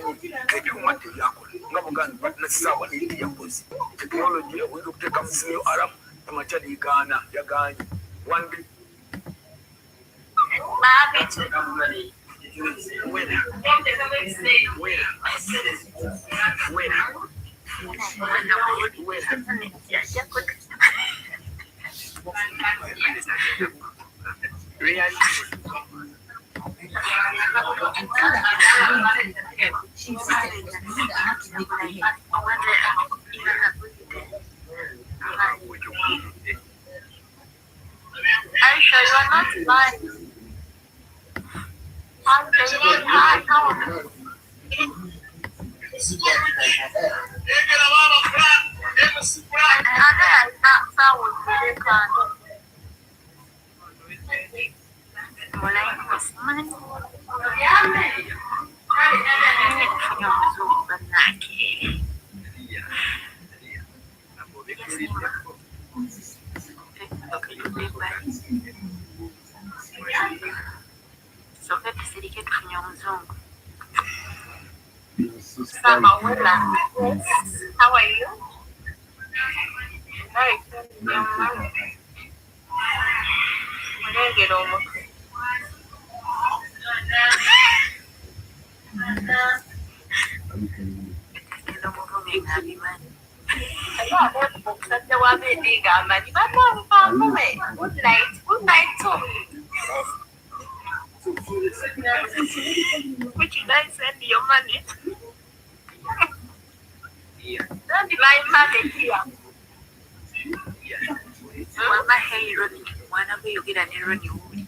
manyi ekyuma tebyakola nga buganda nasaawa neyiti yakoze tekinologi oyinza okuteeka mu simu alam amakya ligaana yaganye wandi Aisha, you are not lying. I'm very high. How are you? Very good. Get over. Good night. Good night too. Which you guys send your money? Don't deny money here. Mama hey Ronnie, one of you get an Ronnie Wood.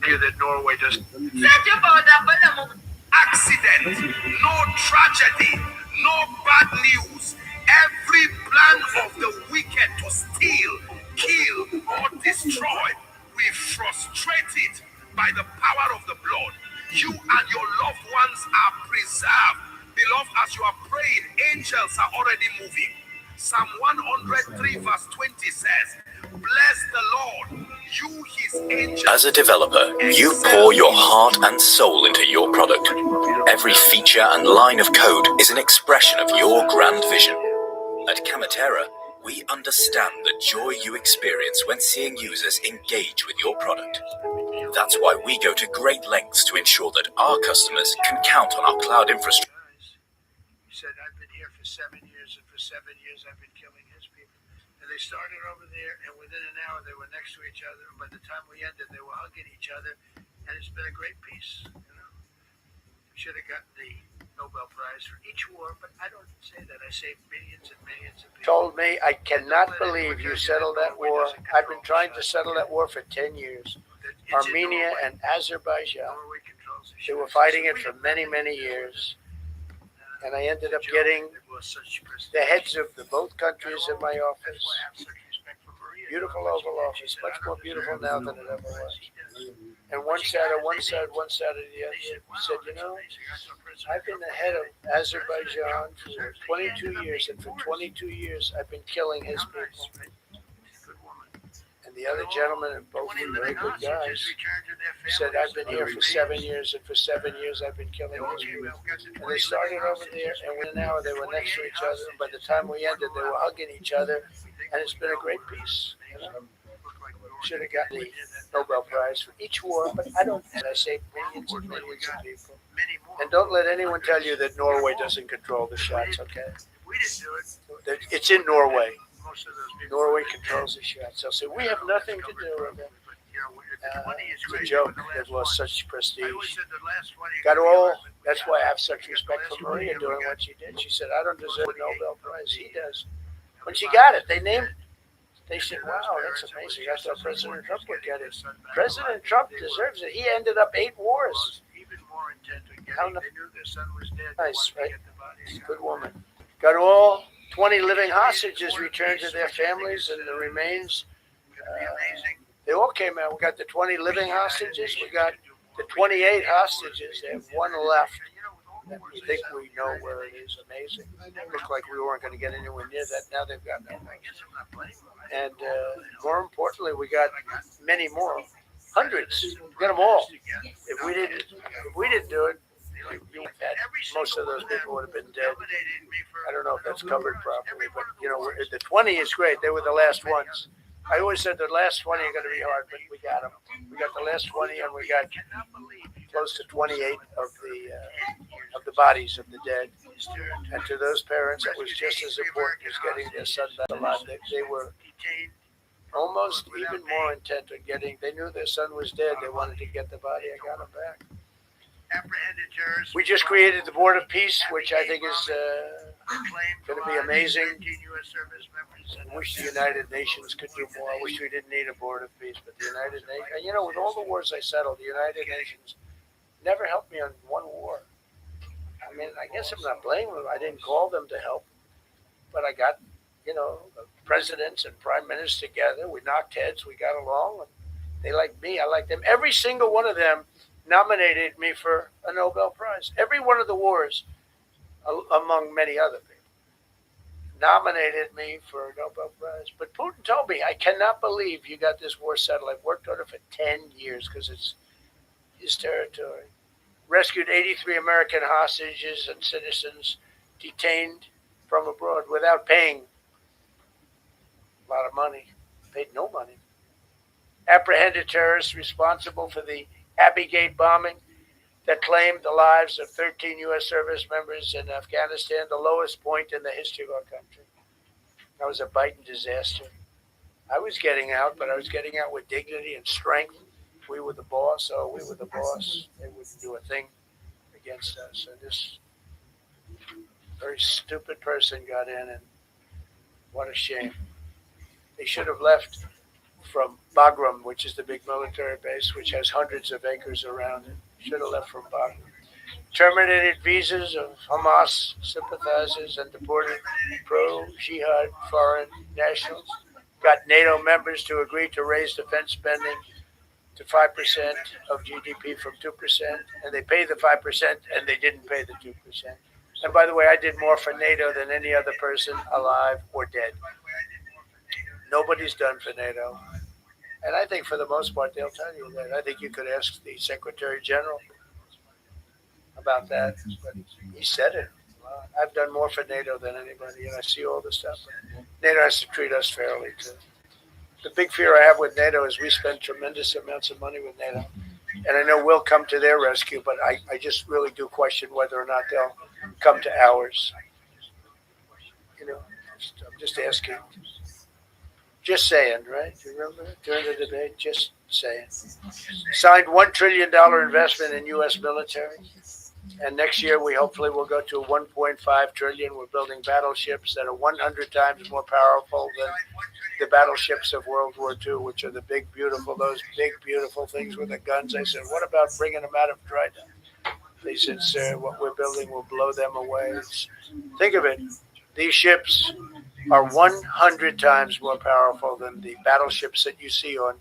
That Norway just accident, no tragedy, no bad news. Every plan of the wicked to steal, kill, or destroy, we frustrate it by the power of the blood. You and your loved ones are preserved. Beloved, as you are praying, angels are already moving. Psalm 103 verse 20 says, bless the Lord, you his angels. As a developer, you pour your heart and soul into your product. Every feature and line of code is an expression of your grand vision. At Kamatera, we understand the joy you experience when seeing users engage with your product. That's why we go to great lengths to ensure that our customers can count on our cloud infrastructure. He said, I've been here for 7 years, and for 7 years I've been killing his people. And they started over there, and within an hour they were next to each other. And by the time we ended, they were hugging each other. And it's been a great peace, you know. We should have gotten the Nobel Prize for each war, but I don't say that. I say millions and millions of people. Told me, I cannot believe you settled that war. I've been trying to settle that war for 10 years. Armenia and Azerbaijan. They were fighting it for many, many years. And I ended up getting the heads of the both countries in my office. Beautiful Oval Office, much more beautiful now than it ever was. And one side of the other. He said, you know, I've been the head of Azerbaijan for 22 years, and for 22 years I've been killing his people. And the other gentleman, and both were very good guys, said, I've been here for 7 years, and for 7 years I've been killing his people. And they started over there, and within an hour they were next to each other. And by the time we ended, they were hugging each other, and it's been a great peace. You know? Should have gotten the Nobel Prize for each war, but I don't. And I say millions and millions of people. And don't let anyone tell you that Norway doesn't control the shots, okay? It's in Norway. Norway controls the shots. They'll say, we have nothing to do with it. It's a joke. They've lost such prestige. Got all. That's why I have such respect for Maria doing what she did. She said, I don't deserve a Nobel Prize. He does. When she got it, they said, wow, that's amazing. I thought President Trump would get it. President Trump deserves it. He ended up 8 wars. How nice, right? Good woman. Got all 20 living hostages returned to their families, and the remains, they all came out. We got the 20 living hostages. We got the 28 hostages. They have one left. We think we know where it is. Amazing. It looked like we weren't going to get anywhere near that. Now they've got no. And more importantly, we got many more, hundreds. We got them all. If we didn't do it, most of those people would have been dead. I don't know if that's covered properly, but the 20 is great. They were the last ones. I always said the last 20 are going to be hard, but we got them. We got the last 20, and we got close to 28 of the bodies of the dead. And to those parents, it was just as important as getting their son back alive. They were almost even more intent on getting. They knew their son was dead. They wanted to get the body. I got him back. We just created the Board of Peace, which I think is going to be amazing. I wish the United Nations could do more. I wish we didn't need a Board of Peace, but the United Nations, with all the wars I settled, the United Nations never helped me on one war. I mean, I guess I'm not blaming them. I didn't call them to help, but I got, presidents and prime ministers together. We knocked heads. We got along. And they liked me. I liked them. Every single one of them nominated me for a Nobel Prize. Every one of the wars, among many other people, nominated me for a Nobel Prize. But Putin told me, I cannot believe you got this war settled. I've worked on it for 10 years because it's his territory. Rescued 83 American hostages and citizens detained from abroad without paying a lot of money. Paid no money. Apprehended terrorists responsible for the Abbey Gate bombing that claimed the lives of 13 U.S. service members in Afghanistan, the lowest point in the history of our country. That was a Biden disaster. I was getting out, but I was getting out with dignity and strength. We were the boss. We were the boss. They wouldn't do a thing against us. And this very stupid person got in, and what a shame. They should have left from Bagram, which is the big military base, which has hundreds of acres around it. Should have left from Bagram. Terminated visas of Hamas sympathizers and deported pro-jihad foreign nationals. Got NATO members to agree to raise defense spending to 5% of GDP from 2%. And they pay the 5% and they didn't pay the 2%. And by the way, I did more for NATO than any other person alive or dead. Nobody's done for NATO. And I think for the most part, they'll tell you that. I think you could ask the Secretary General about that. But he said it. I've done more for NATO than anybody, and I see all this stuff. NATO has to treat us fairly, too. The big fear I have with NATO is we spend tremendous amounts of money with NATO. And I know we'll come to their rescue, but I just really do question whether or not they'll come to ours. I'm just asking. Just saying, right? Do you remember during the debate? Just saying. Signed $1 trillion investment in U.S. military. And next year, we hopefully will go to $1.5 trillion. We're building battleships that are 100 times more powerful than the battleships of World War II, which are those big, beautiful things with the guns. I said, what about bringing them out of Dryden? They said, sir, what we're building will blow them away. Think of it. These ships are 100 times more powerful than the battleships that you see on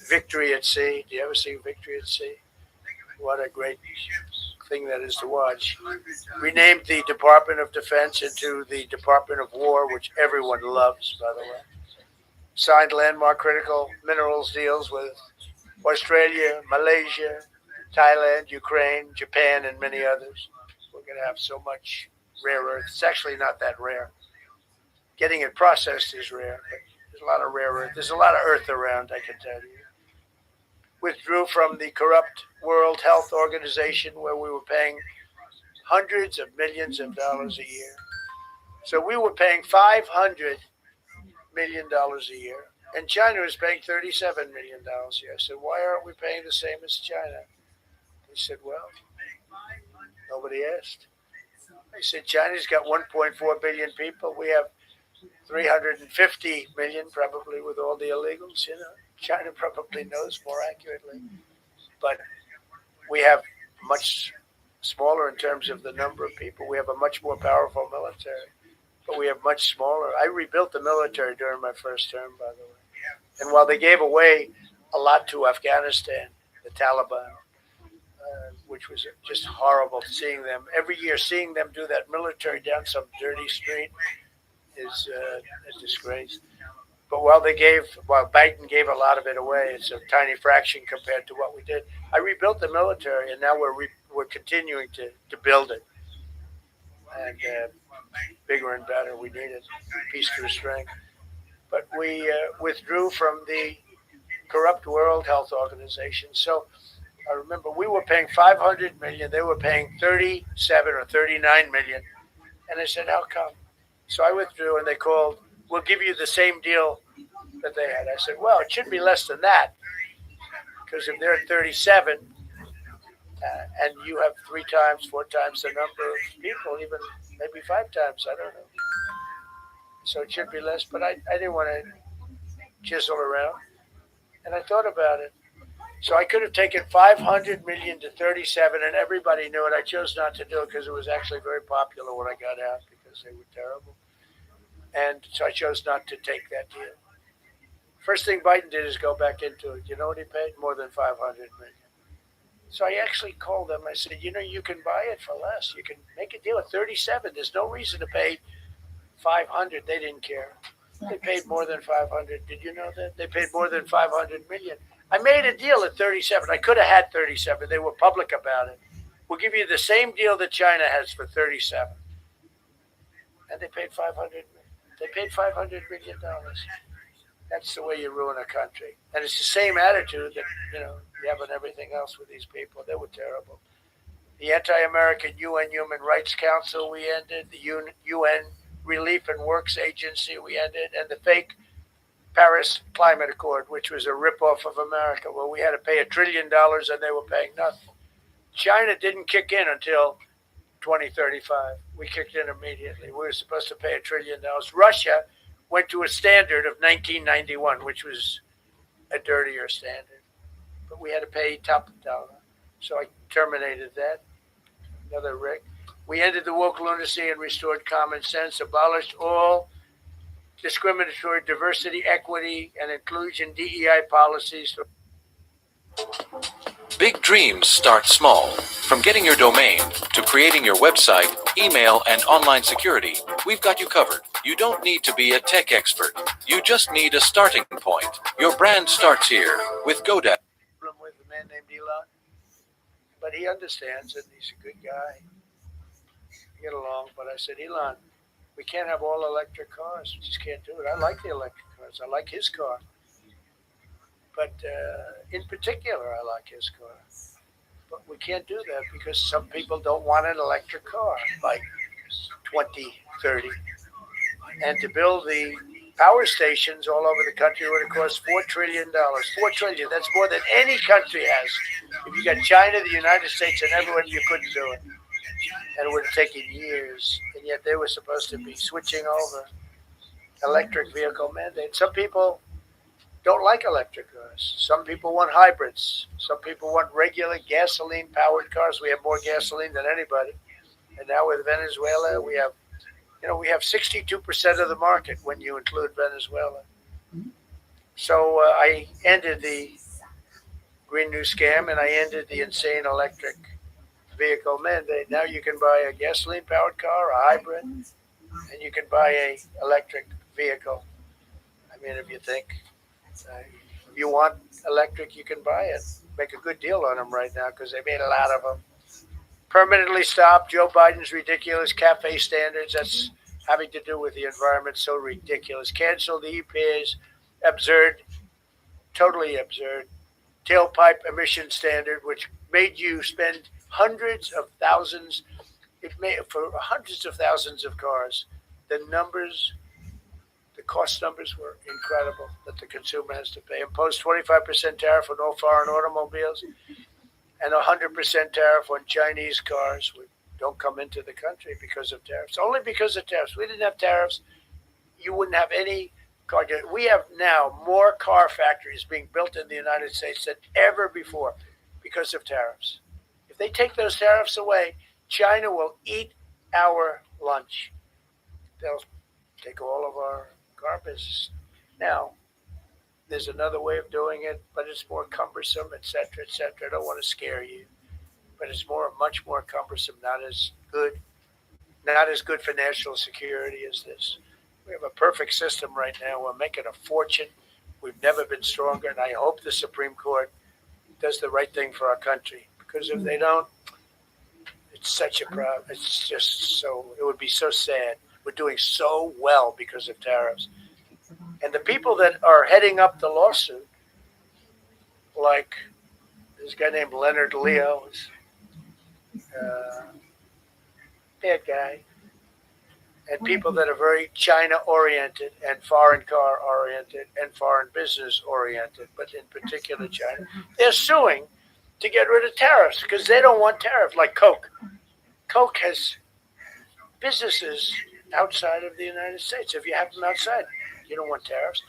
Victory at Sea. Do you ever see Victory at Sea? What a great thing that is to watch. Renamed the Department of Defense into the Department of War, which everyone loves, by the way. Signed landmark critical minerals deals with Australia, Malaysia, Thailand, Ukraine, Japan, and many others. We're going to have so much rare earth. It's actually not that rare. Getting it processed is rare, but there's a lot of rare earth. There's a lot of earth around, I can tell you. Withdrew from the corrupt World Health Organization where we were paying hundreds of millions of dollars a year. So we were paying $500 million a year, and China was paying $37 million a year. I said, why aren't we paying the same as China? They said, well, nobody asked. I said, China's got 1.4 billion people. We have 350 million, probably with all the illegals. China probably knows more accurately. But we have much smaller in terms of the number of people. We have a much more powerful military, but we have much smaller. I rebuilt the military during my first term, by the way. And while they gave away a lot to Afghanistan, the Taliban, which was just horrible seeing them. Every year, seeing them do that military down some dirty street is a disgrace. But while Biden gave a lot of it away, it's a tiny fraction compared to what we did. I rebuilt the military, and now we're continuing to build it. And bigger and better, we need it. Peace through strength. But we withdrew from the corrupt World Health Organization. So I remember we were paying $500 million. They were paying 37 or 39 million. And I said, how come? So I withdrew, and they called, we'll give you the same deal that they had. I said, well, it should be less than that. Because if they're at 37, and you have 3 times, 4 times the number of people, even maybe 5 times, I don't know. So it should be less, but I didn't want to chisel around. And I thought about it. So I could have taken 500 million to 37, and everybody knew it. I chose not to do it because it was actually very popular when I got out because they were terrible. And so I chose not to take that deal. First thing Biden did is go back into it. You know what he paid? More than 500 million. So I actually called them. I said, you can buy it for less. You can make a deal at 37. There's no reason to pay 500. They didn't care. They paid more than 500. Did you know that? They paid more than 500 million. I made a deal at 37. I could have had 37. They were public about it. We'll give you the same deal that China has for 37. And they paid 500 million. They paid $500 million. That's the way you ruin a country. And it's the same attitude that, you have on everything else with these people. They were terrible. The Anti-American UN Human Rights Council, we ended. The UN Relief and Works Agency, we ended. And the fake Paris Climate Accord, which was a ripoff of America, where we had to pay $1 trillion and they were paying nothing. China didn't kick in until 2035. We kicked in immediately. We were supposed to pay $1 trillion. Russia went to a standard of 1991, which was a dirtier standard. But we had to pay top dollar. So I terminated that. Another rig. We ended the woke lunacy and restored common sense, abolished all discriminatory diversity, equity, and inclusion DEI policies. Big dreams start small. From getting your domain to creating your website, email, and online security, we've got you covered. You don't need to be a tech expert. You just need a starting point. Your brand starts here with GoDaddy. With a man named Elon, but he understands and he's a good guy. We get along, but I said, Elon, we can't have all electric cars. We just can't do it. I like the electric cars. I like his car. But in particular, I like his car. But we can't do that because some people don't want an electric car by 2030. And to build the power stations all over the country would have cost $4 trillion. $4 trillion. That's more than any country has. If you got China, the United States, and everyone, you couldn't do it. And it would have taken years. And yet they were supposed to be switching over electric vehicle mandate. Some people don't like electric cars. Some people want hybrids. Some people want regular gasoline-powered cars. We have more gasoline than anybody. And now with Venezuela, we have 62% of the market when you include Venezuela. So I ended the Green New Scam and I ended the insane electric vehicle mandate. Now you can buy a gasoline-powered car, a hybrid, and you can buy a electric vehicle. I mean, if you think if you want electric, you can buy it. Make a good deal on them right now because they made a lot of them. Permanently stop Joe Biden's ridiculous CAFE standards. That's having to do with the environment. So ridiculous. Cancel the EPA's absurd, totally absurd tailpipe emission standard, which made you spend hundreds of thousands. It made for hundreds of thousands of cars. The cost numbers were incredible that the consumer has to pay. Imposed 25% tariff on all foreign automobiles and 100% tariff on Chinese cars which don't come into the country because of tariffs. Only because of tariffs. We didn't have tariffs. You wouldn't have any car. We have now more car factories being built in the United States than ever before because of tariffs. If they take those tariffs away, China will eat our lunch. They'll take all of our car business. Now, there's another way of doing it, but it's more cumbersome, et cetera, et cetera. I don't want to scare you. but it's much more cumbersome, not as good for national security as this. We have a perfect system right now. We're making a fortune. We've never been stronger, and I hope the Supreme Court does the right thing for our country. Because if they don't, it's such a problem. It's just so, it would be so sad. We're doing so well because of tariffs. And the people that are heading up the lawsuit, like this guy named Leonard Leo, bad guy, and people that are very China-oriented and foreign car-oriented and foreign business-oriented, but in particular China, they're suing to get rid of tariffs because they don't want tariffs, like Coke. Coke has businesses outside of the United States. If you have them outside, you don't want tariffs.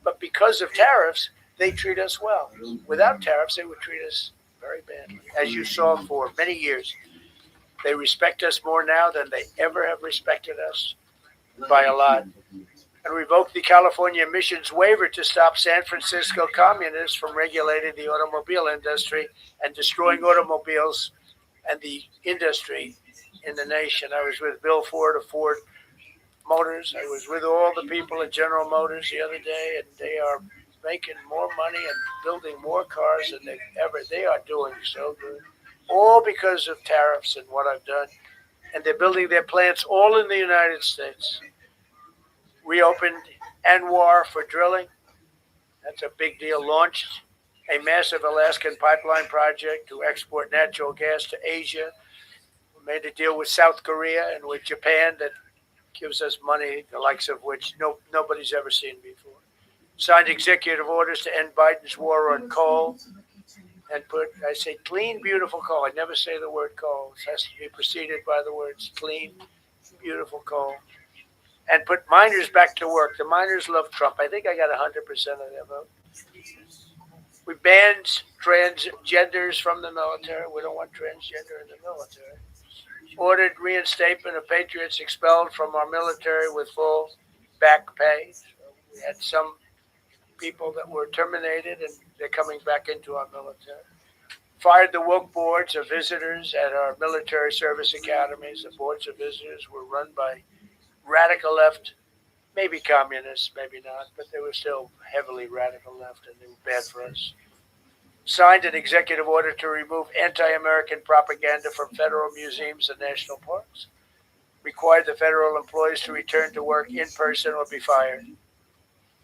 But because of tariffs, they treat us well. Without tariffs, they would treat us very badly. As you saw for many years, they respect us more now than they ever have respected us by a lot. And revoked the California emissions waiver to stop San Francisco communists from regulating the automobile industry and destroying automobiles and the industry in the nation. I was with Bill Ford of Ford Motors. I was with all the people at General Motors the other day, and they are making more money and building more cars than they are doing so good. All because of tariffs and what I've done. And they're building their plants all in the United States. Reopened Anwar for drilling. That's a big deal. Launched a massive Alaskan pipeline project to export natural gas to Asia. We made a deal with South Korea and with Japan that gives us money, the likes of which nobody's ever seen before. Signed executive orders to end Biden's war on coal. And I say clean, beautiful coal. I never say the word coal. It has to be preceded by the words clean, beautiful coal. And put miners back to work. The miners love Trump. I think I got 100% of their vote. We banned transgenders from the military. We don't want transgender in the military. Ordered reinstatement of patriots expelled from our military with full back pay. So we had some people that were terminated, and they're coming back into our military. Fired the woke boards of visitors at our military service academies. The boards of visitors were run by radical left, maybe communists, maybe not, but they were still heavily radical left, and they were bad for us. Signed an executive order to remove anti-American propaganda from federal museums and national parks. Required the federal employees to return to work in person or be fired.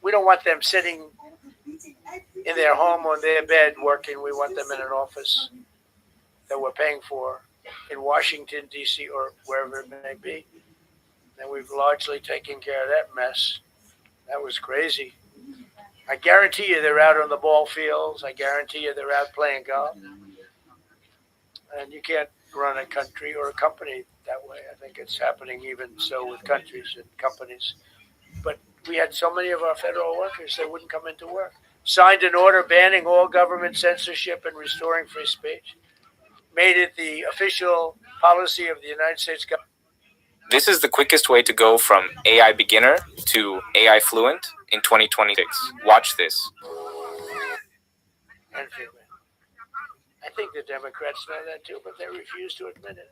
We don't want them sitting in their home on their bed working. We want them in an office that we're paying for in Washington, D.C., or wherever it may be. And we've largely taken care of that mess. That was crazy. I guarantee you they're out on the ball fields. I guarantee you they're out playing golf. And you can't run a country or a company that way. I think it's happening even so with countries and companies. But we had so many of our federal workers, they wouldn't come into work. Signed an order banning all government censorship and restoring free speech. Made it the official policy of the United States government. This is the quickest way to go from AI beginner to AI fluent in 2026. Watch this. And I think the Democrats know that too, but they refuse to admit it.